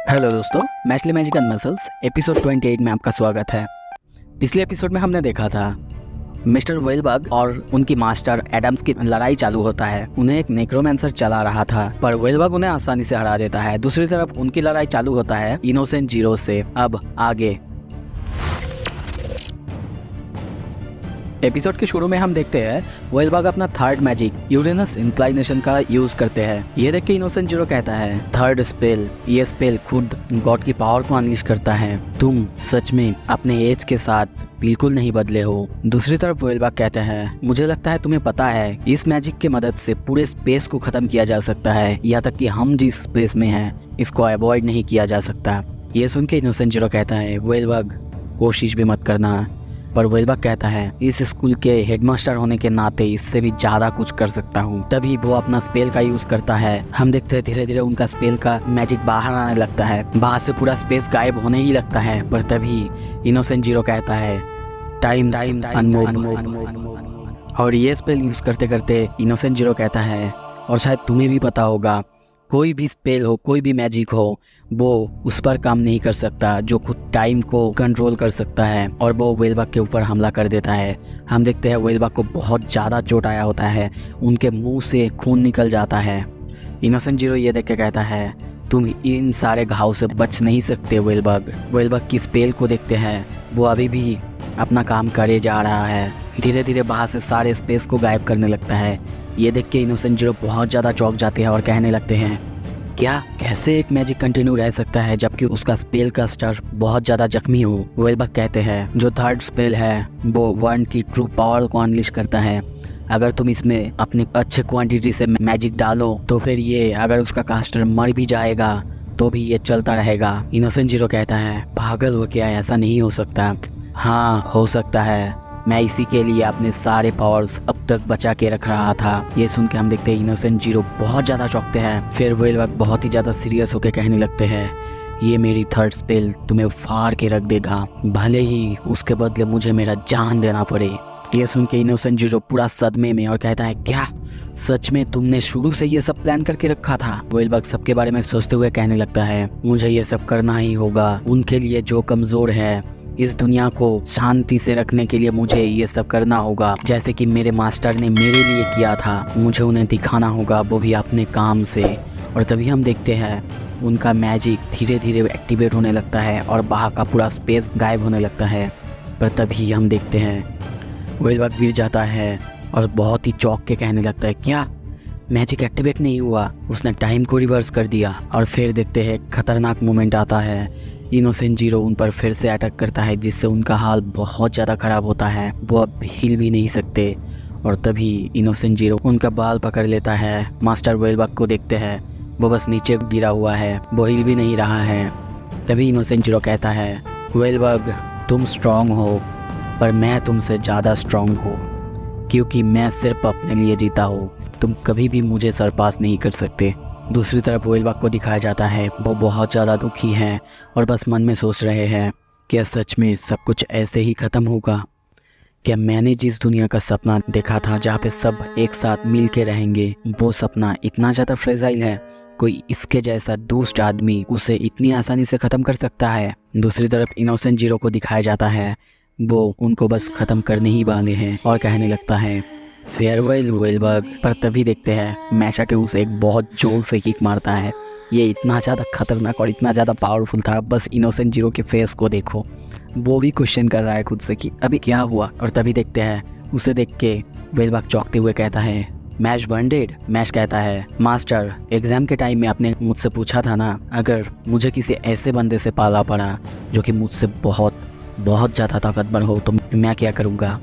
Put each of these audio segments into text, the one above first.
Hello दोस्तों, मैचली magic and muscles episode 28 में आपका स्वागत है। पिछले एपिसोड में हमने देखा था मिस्टर वेलबग और उनकी मास्टर एडम्स की लड़ाई चालू होता है। उन्हें एक नेक्रोमेंसर चला रहा था पर वेलबग उन्हें आसानी से हरा देता है। दूसरी तरफ उनकी लड़ाई चालू होता है इनोसेंट जीरो से। अब आगे एपिसोड के शुरू में हम देखते हैं वेलबग अपना थर्ड मैजिक यूरेनस इंक्लाइनेशन का यूज करते हैं। ये देख के इनोसेंट जीरो कहता है, थर्ड स्पेल, ये स्पेल खुद गॉड की पावर को अनलीश करता है। तुम सच में अपने एज के साथ बिल्कुल नहीं बदले हो। दूसरी तरफ वेलबग कहता है, मुझे लगता है तुम्हें पता है इस मैजिक की मदद से पूरे स्पेस को खत्म किया जा सकता है, यहाँ तक कि हम जिस स्पेस में हैं इसको अवॉइड नहीं किया जा सकता। ये सुन के इनोसेंट जीरो कहता है, वेलबग कोशिश भी मत करना। पर वेलबग कहता है, इस स्कूल के हेडमास्टर होने के नाते इससे भी ज्यादा कुछ कर सकता हूँ। तभी वो अपना स्पेल का यूज करता है। हम देखते हैं धीरे धीरे उनका स्पेल का मैजिक बाहर आने लगता है, बाहर से पूरा स्पेस गायब होने ही लगता है। पर तभी इनोसेंट जीरो कहता है, टाइम और ये स्पेल यूज करते करते इनोसेंट जीरो कहता है, और शायद तुम्हें भी पता होगा, कोई भी स्पेल हो, कोई भी मैजिक हो, वो उस पर काम नहीं कर सकता जो खुद टाइम को कंट्रोल कर सकता है। और वो वेलबग के ऊपर हमला कर देता है। हम देखते हैं वेलबग को बहुत ज़्यादा चोट आया होता है, उनके मुंह से खून निकल जाता है। इनोसेंट जीरो ये देख के कहता है, तुम इन सारे घाव से बच नहीं सकते वेलबग। वेलबग की स्पेल को देखते हैं, वो अभी भी अपना काम करे जा रहा है। धीरे धीरे बाहर से सारे स्पेस को गायब करने लगता है। ये देख के इनोसेंट जीरो बहुत ज़्यादा चौंक जाते हैं और कहने लगते हैं, क्या कैसे एक मैजिक कंटिन्यू रह सकता है जबकि उसका स्पेल का स्टर बहुत ज़्यादा जख्मी हो। वेलबग कहते हैं, जो थर्ड स्पेल है वो वन की ट्रू पावर को अनलिश करता है। अगर तुम इसमें अपनी अच्छे क्वांटिटी से मैजिक डालो तो फिर ये, अगर उसका कास्टर मर भी जाएगा तो भी ये चलता रहेगा। इनोसेंट जीरो कहता है, पागल हो क्या, ऐसा नहीं हो सकता। हाँ हो सकता है, मैं इसी के लिए अपने सारे पावर्स अब तक बचा के रख रहा था। ये सुन के हम देखते हैं इनोसेंट जीरो बहुत ज़्यादा चौंकते हैं। फिर वेलबग बहुत ही ज़्यादा सीरियस होकर कहने लगते हैं, ये मेरी थर्ड स्पेल तुम्हें फाड़ के रख देगा, भले ही उसके बदले मुझे मेरा जान देना पड़े। ये सुन के इनोसेंट जीरो पूरा सदमे में और कहता है, क्या सच में तुमने शुरू से ये सब प्लान करके रखा था। वेलबग सबके बारे में सोचते हुए कहने लगता है, मुझे ये सब करना ही होगा। उनके लिए जो कमज़ोर है, इस दुनिया को शांति से रखने के लिए मुझे ये सब करना होगा, जैसे कि मेरे मास्टर ने मेरे लिए किया था। मुझे उन्हें दिखाना होगा, वो भी अपने काम से। और तभी हम देखते हैं उनका मैजिक धीरे धीरे एक्टिवेट होने लगता है और बाहर का पूरा स्पेस गायब होने लगता है। पर तभी हम देखते हैं वेलबग गिर जाता है और बहुत ही चौंक के कहने लगता है, क्या मैजिक एक्टिवेट नहीं हुआ, उसने टाइम को रिवर्स कर दिया। और फिर देखते हैं खतरनाक मोमेंट आता है। इनोसेंट जीरो उन पर फिर से अटैक करता है, जिससे उनका हाल बहुत ज़्यादा ख़राब होता है, वो अब हिल भी नहीं सकते। और तभी इनोसेंट जीरो उनका बाल पकड़ लेता है। मास्टर वेलबग को देखते हैं, वो बस नीचे गिरा हुआ है, वो हिल भी नहीं रहा है। तभी इनोसेंट जीरो कहता है, वेलबग तुम स्ट्रांग हो पर मैं तुमसे ज़्यादा स्ट्रांग हूँ, क्योंकि मैं सिर्फ अपने लिए जीता हूँ, तुम कभी भी मुझे सरपास नहीं कर सकते। दूसरी तरफ वेलबग को दिखाया जाता है, वो बहुत ज़्यादा दुखी हैं और बस मन में सोच रहे हैं, क्या सच में सब कुछ ऐसे ही ख़त्म होगा? क्या मैंने जिस दुनिया का सपना देखा था जहाँ पे सब एक साथ मिल के रहेंगे, वो सपना इतना ज़्यादा फ्रेजाइल है, कोई इसके जैसा दुष्ट आदमी उसे इतनी आसानी से ख़त्म कर सकता है? दूसरी तरफ इनोसेंट जीरो को दिखाया जाता है, वो उनको बस ख़त्म करने ही वाले हैं और कहने लगता है, फेयरवेल वेलबग। पर तभी देखते हैं मैशा के उसे एक बहुत जोर से किक मारता है। ये इतना ज़्यादा खतरनाक और इतना ज़्यादा पावरफुल था, बस इनोसेंट जीरो के फेस को देखो, वो भी क्वेश्चन कर रहा है खुद से कि अभी क्या हुआ। और तभी देखते हैं उसे देख के वेलबग चौंकते हुए कहता है, मैश बॉन्डेड। मैश कहता है, मास्टर एग्जाम के टाइम में आपने मुझसे पूछा था ना, अगर मुझे किसी ऐसे बंदे से पाला पड़ा जो कि मुझसे बहुत बहुत ज़्यादा ताकतवर हो तो मैं क्या करूँगा?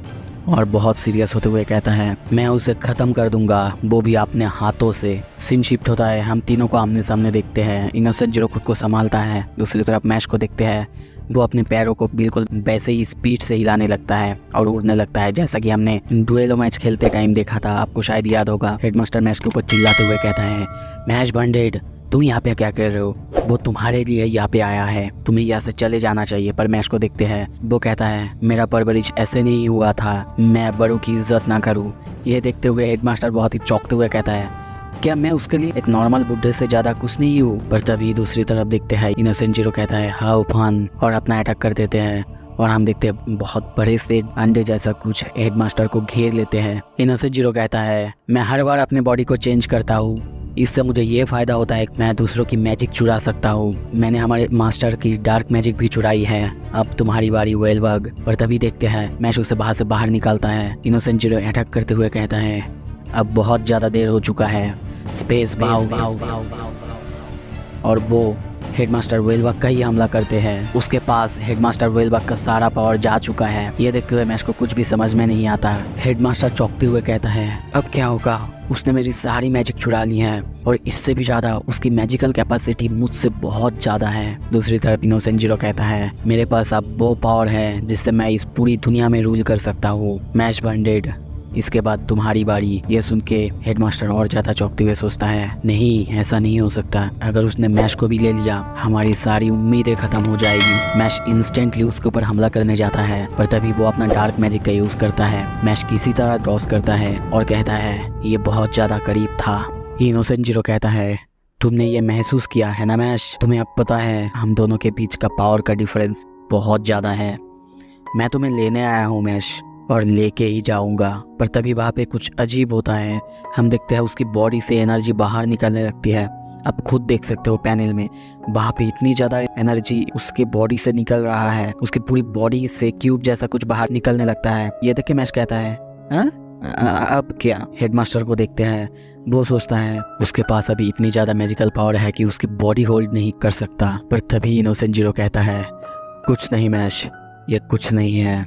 और बहुत सीरियस होते हुए कहता है, मैं उसे ख़त्म कर दूंगा, वो भी अपने हाथों से। सीन शिफ्ट होता है, हम तीनों को आमने सामने देखते हैं। इनोसेंट जीरो खुद को संभालता है। दूसरी तरफ मैश को देखते हैं, वो अपने पैरों को बिल्कुल वैसे ही स्पीड से हिलाने लगता है और उड़ने लगता है, जैसा कि हमने डुएलो मैच खेलते टाइम देखा था, आपको शायद याद होगा। हेडमास्टर मैश के ऊपर चिल्लाते हुए कहता है, मैश बॉन्डेड तुम यहाँ पे क्या कर रहे हो? वो तुम्हारे लिए यहाँ पे आया है, तुम्हें यहाँ से चले जाना चाहिए। पर मैश को देखते हैं, वो कहता है, मेरा परवरिश ऐसे नहीं हुआ था, मैं बड़ों की इज्जत ना करूँ। यह देखते हुए हेडमास्टर बहुत ही चौंकते हुए कहता है, क्या मैं उसके लिए एक नॉर्मल बुड्ढे से ज्यादा कुछ नहीं हूँ? पर तभी दूसरी तरफ देखते हैं इनोसेंट जीरो कहता है हाउ फन, और अपना अटैक कर देते हैं। और हम देखते हैं बहुत बड़े से अंडे जैसा कुछ हेडमास्टर को घेर लेते हैं। इनोसेंट जीरो कहता है मैं हर बार अपने बॉडी को चेंज करता हूँ, इससे मुझे ये फ़ायदा होता है कि मैं दूसरों की मैजिक चुरा सकता हूँ। मैंने हमारे मास्टर की डार्क मैजिक भी चुराई है, अब तुम्हारी बारी वेलबग। पर तभी देखते हैं मैश उसे बाहर निकालता है। इनोसेंट जीरो अटैक करते हुए कहता है अब बहुत ज़्यादा देर हो चुका है, स्पेस बाउ। और वो हेडमास्टर वेलबग का ही हमला करते हैं। उसके पास हेडमास्टर वेलबग का सारा पावर जा चुका है। ये देखते हुए मैश को कुछ भी समझ में नहीं आता। हेडमास्टर चौंकते हुए कहता है अब क्या होगा? उसने मेरी सारी मैजिक चुरा ली है और इससे भी ज़्यादा उसकी मैजिकल कैपेसिटी मुझसे बहुत ज़्यादा है। दूसरी तरफ इनोसेंट जीरो कहता है मेरे पास अब वो पावर है जिससे मैं इस पूरी दुनिया में रूल कर सकता हूँ। मैश बॉन्डेड, इसके बाद तुम्हारी बारी। ये सुन के हेडमास्टर और ज़्यादा चौंकते हुए सोचता है नहीं, ऐसा नहीं हो सकता। अगर उसने मैश को भी ले लिया हमारी सारी उम्मीदें खत्म हो जाएगी। मैश इंस्टेंटली उसके ऊपर हमला करने जाता है, पर तभी वो अपना डार्क मैजिक का यूज़ करता है। मैश किसी तरह क्रॉस करता है और कहता है ये बहुत ज़्यादा करीब था। इनोसेंट जीरो कहता है तुमने ये महसूस किया है ना मैश? तुम्हें अब पता है हम दोनों के बीच का पावर का डिफरेंस बहुत ज़्यादा है। मैं तुम्हें लेने आया हूँ मैश, और लेके ही जाऊंगा। पर तभी वहाँ पे कुछ अजीब होता है। हम देखते हैं उसकी बॉडी से एनर्जी बाहर निकलने लगती है। आप खुद देख सकते हो पैनल में, वहाँ पे इतनी ज़्यादा एनर्जी उसके बॉडी से निकल रहा है। उसकी पूरी बॉडी से क्यूब जैसा कुछ बाहर निकलने लगता है। ये देख के मैश कहता है अब क्या? हेडमास्टर को देखते हैं, वो सोचता है उसके पास अभी इतनी ज़्यादा मैजिकल पावर है कि उसकी बॉडी होल्ड नहीं कर सकता। पर तभी इनोसेंट जीरो कहता है कुछ नहीं मैश, ये कुछ नहीं है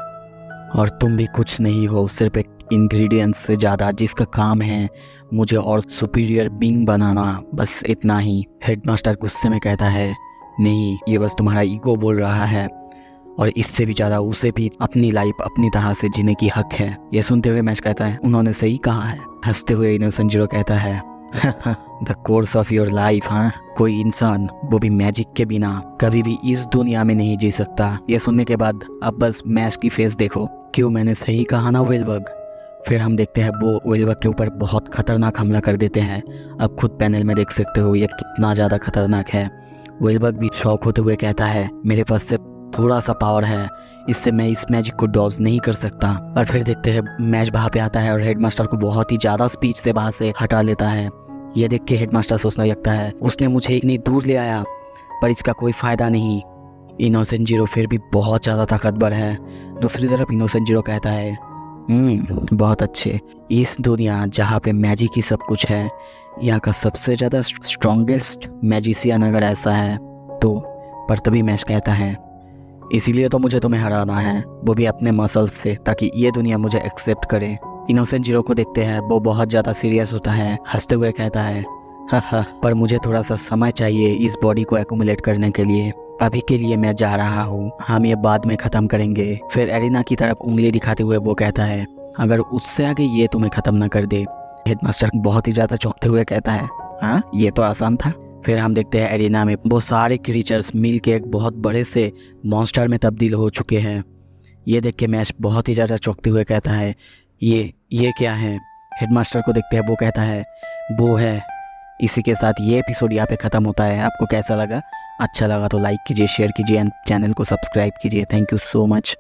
और तुम भी कुछ नहीं हो, सिर्फ एक इंग्रेडिएंट्स से ज़्यादा जिसका काम है मुझे और सुपीरियर बीइंग बनाना, बस इतना ही। हेडमास्टर गुस्से में कहता है नहीं, ये बस तुम्हारा ईगो बोल रहा है और इससे भी ज़्यादा उसे भी अपनी लाइफ अपनी तरह से जीने की हक है। ये सुनते हुए मैश कहता है उन्होंने सही कहा है। हंसते हुए इनोसेंट जीरो कहता है the course of your life. हाँ, कोई इंसान वो भी मैजिक के बिना कभी भी इस दुनिया में नहीं जी सकता। ये सुनने के बाद अब बस मैश की फेस देखो, क्यों मैंने सही कहा ना वेलबग? फिर हम देखते हैं वो वेलबग के ऊपर बहुत खतरनाक हमला कर देते हैं। अब खुद पैनल में देख सकते हो ये कितना ज़्यादा खतरनाक है। वेलबग भी शॉक होते हुए कहता है मेरे पास सिर्फ थोड़ा सा पावर है, इससे मैं इस मैजिक को डॉज नहीं कर सकता। और फिर देखते हैं मैश वहाँ पे आता है और हेडमास्टर को बहुत ही ज़्यादा स्पीड से वहाँ से हटा लेता है। ये देख के हेडमास्टर सोचने लगता है उसने मुझे इतनी दूर ले आया पर इसका कोई फ़ायदा नहीं। इनोसेंट जीरो फिर भी बहुत ज़्यादा ताकतवर है। दूसरी तरफ इनोसेंट जीरो कहता है बहुत अच्छे, इस दुनिया जहाँ पे मैजिक ही सब कुछ है, यहाँ का सबसे ज़्यादा स्ट्रॉन्गेस्ट मैजिशियन अगर ऐसा है तो। पर तभी मैश कहता है इसीलिए तो मुझे तुम्हें हराना है, वो भी अपने मसल्स से, ताकि ये दुनिया मुझे एक्सेप्ट करे। इनोसेंट जीरो को देखते हैं वो बहुत ज़्यादा सीरियस होता है। हंसते हुए कहता है हा, पर मुझे थोड़ा सा समय चाहिए इस बॉडी को एक्यूमुलेट करने के लिए। अभी के लिए मैं जा रहा हूँ, हम ये बाद में ख़त्म करेंगे। फिर एरिना की तरफ उंगली दिखाते हुए वो कहता है अगर उससे आगे ये तुम्हें ख़त्म ना कर दे। हेडमास्टर बहुत ही ज़्यादा चौंकते हुए कहता है हाँ, ये तो आसान था। फिर हम देखते हैं एरिना में वो सारे क्रीचर्स मिल के एक बहुत बड़े से मॉन्स्टर में तब्दील हो चुके हैं। ये देख के मैश बहुत ही ज़्यादा चौंकते हुए कहता है ये क्या है? हेडमास्टर को देखते हैं वो कहता है वो है। इसी के साथ ये एपिसोड यहाँ पे ख़त्म होता है। आपको कैसा लगा? अच्छा लगा तो लाइक कीजिए, शेयर कीजिए एंड चैनल को सब्सक्राइब कीजिए। Thank you so much.